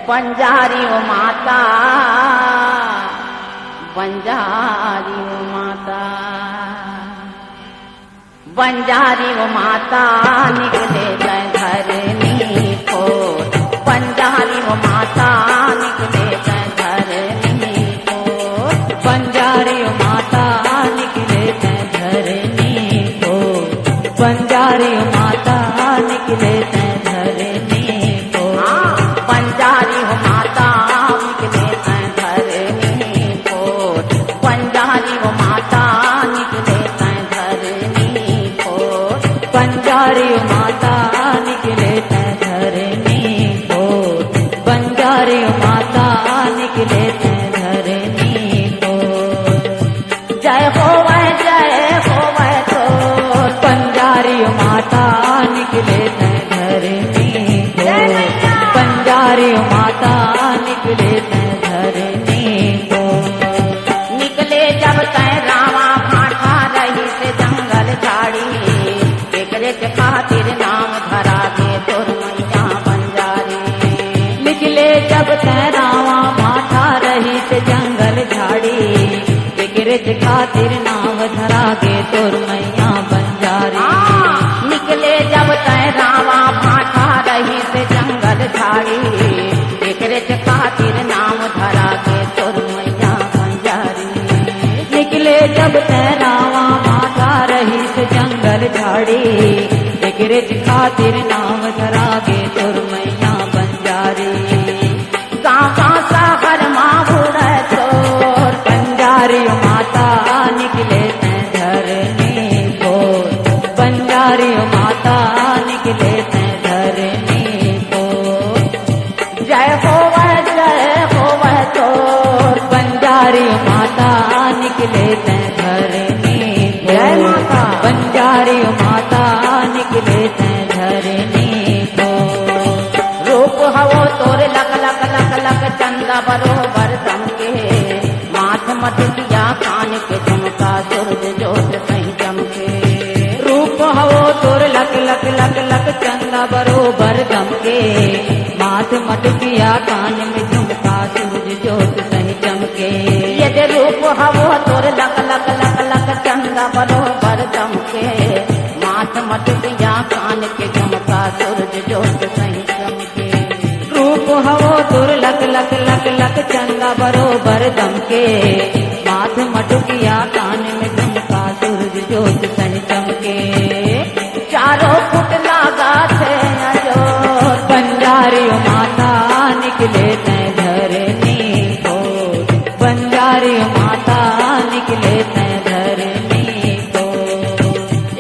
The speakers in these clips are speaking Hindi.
बंजारी वो माता, बंजारी वो माता, बंजारी वो माता निकले जय धरनी को, बंजारी वो माता निकले जय धरनी को, बंजारी वो माता निकले जय धरनी को, बंजारी वो माता निकले जय धरनी को, बंजारी वो माता निकले जय धरनी को, बंजारी वो माता निकले जय धरनी को, बंजारी वो माता निकले जय धरनी को, बंजारी वो माता निकले जय धरनी को। जय हो वह तो बंजारी वो माता निकले जय धरनी को, बंजारी वो माता निकले जय धरनी को। निकले जब तय रावा भाठा रही से जंगल झाड़ी, एकरे के खातिर नाम धरा दे तोर मैया बंजारी। निकले जब तैरावा भाठा रही से जंगल झाड़ी, एकरे के खातिर नाम धरा गे तोर मैया बंजारी। निकले जब तय रावा भाठा रही से जंगल झाड़ी, एकरे के खातिर नाम धरा दे तोर मैया बंजारी। निकले जब तैरावा भाठा रही से जंगल झाड़ी, एकरे के खातिर नाम धरा गे तोर मैया बंजारी। गाँव सागर माँ बुढ़े तोर, बंजारी माता निकले जय धरनी को, बंजारी माता निकले जय धरनी को। जय हो वह तोर, बंजारी माता निकले जय धरनी को, जय माता। बंजारी माता निकले जय धरनी को। रूप हवो तोर लक लक लक लक चंदा बरोबर दमके, माथ मटकिया कान के झुमका सूरज जोत सही चमके। रूप हवो तोर लक लक लक लक चंदा बरोबर दमके, माथ मटकिया कान में झुमका सूरज जोत सही चमके। यदि रूप हवो तोर लक लक लक लक चंदा बरोबर दमके, माथ मटकिया कान के झुमका सूरज जोत सही चमके। रूप हवो तोर लक लक लक लक चंदा बरोबर दमके, माथ मटकिया कान में झुमका सूरज जोत सही चमके। चारों फुट लागा थे अजोर, बंजारी माता निकले जय धरनी को, बंजारी माता निकले जय धरनी को।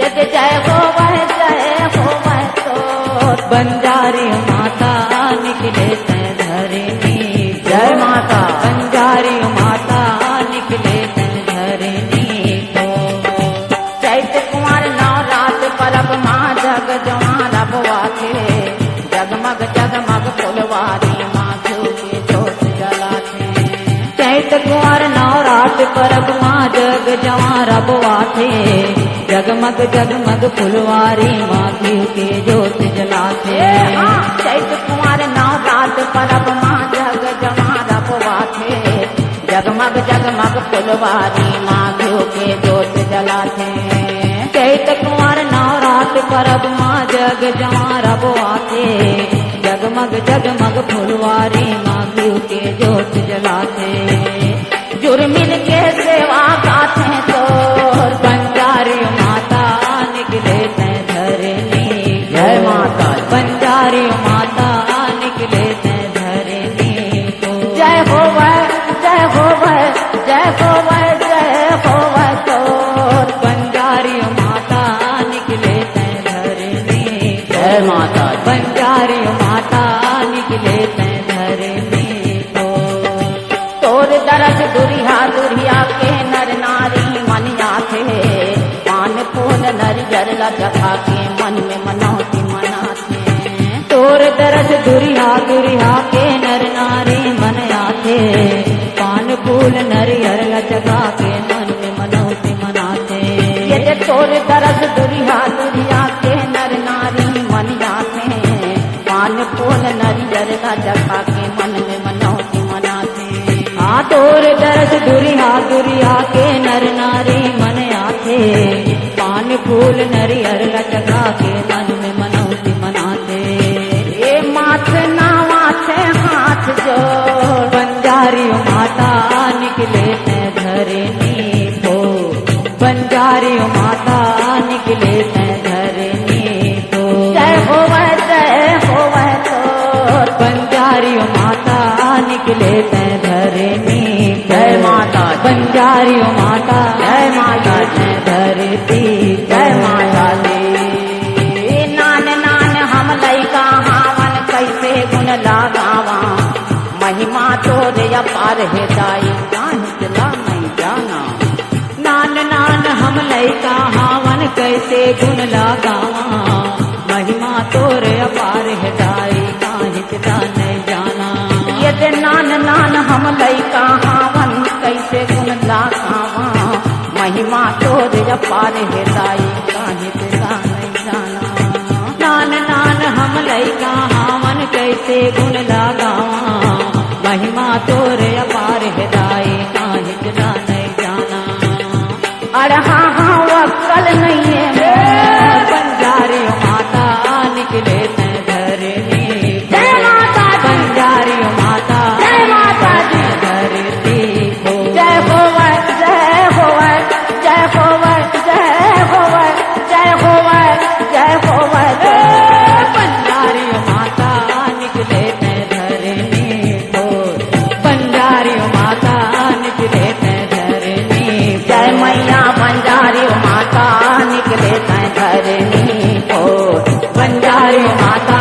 यदि जय हो वह तोर, बंजारी माता निकले जय धरनी, जय माता। बंजारी माता निकले जय धरनी को। चैत कुंवर नवरात परब माँ जग जवान रबवा थे, जगमग जगमग फुलवारी माँ घिउ के जोत जलाते। चैत कुंवर नवरात परब माँ जग जवां रबवा थे, जगमग जगमग फुलवारी माँ घिउ के जोत जलाते। चैत कुंवर नवरात परब माँ जग जवां रबवा थे, जगमग जगमग फुलवारी माँ घिउ के जोत जलाते। चैत कुंवर नवरात परब माँ जग जवां रबवा थे, जगमग जगमग फुलवारी माँ घिउ के जोत जलाते। जुर्मिल के सेवा गाथे तोर, बंजारी माता निकले जय धरनी, जय माता। बंजारी माता निकले जय धरनी को। जय हो वह तोर, बंजारी माता निकले जय धरनी, जय माता। बंजारी माता निकले जय धरनी को। तोर दरस दुरिया के नर नारी मनिया थे, पान फूल नरियर लगा के मन में मनौती मनाते। तोर दरस दुरिया के नर नारी मन आते, पान फूल नरियर लगा के मन में मनौती मनाते। यदि तोर दरस दुरिया के नर नारी मन आते, पान फूल नरियर लगा के मन तोर दरस दुरिया दुरिया के नर नारी मन आथे पान फूल नरियर लटका के मन में मनौती मनाते ये माथ नावा थे हाथ जोड़ बंजारी माता निकले ते धरनी को बंजारी माता निकले ते धरनी को जय होवे तो बंजारी माता निकले ते धरनी जय माता दी। बंजारी माता जय माता ते धरती जय माता दी। नान नान हम लइका हावन कैसे गुण लगावा महिमा तोरे अपार है दाई काहे चला नहीं जाना नान नान हम लइका हावन कैसे गुण लगावा महिमा तोरे अपार हटाई काहे चला नहीं जाना यदि नान नान हम लइका हावन कैसे गुण लगावा महिमा तोरे अपार है दाई काहे चला नहीं जाना नान नान हम लइका हावन कैसे गुण लगावा महिमा तोरे अपार हटाई काहे चला नहीं जाना अरे हाँ हाँ वक्कल नहीं है बंजारी माता निकले ते धरनी जय माता दी। बंजारी माता जय माता दी। धरती को जय होवे जय होवे जय होवे जय होवे जय होवे जय होवे बंजारी माता निकले ते धरनी को बंजारी माता निकले ते धरनी जय मैया बंजारी माता निकले तैं धरनी को बंजारी माता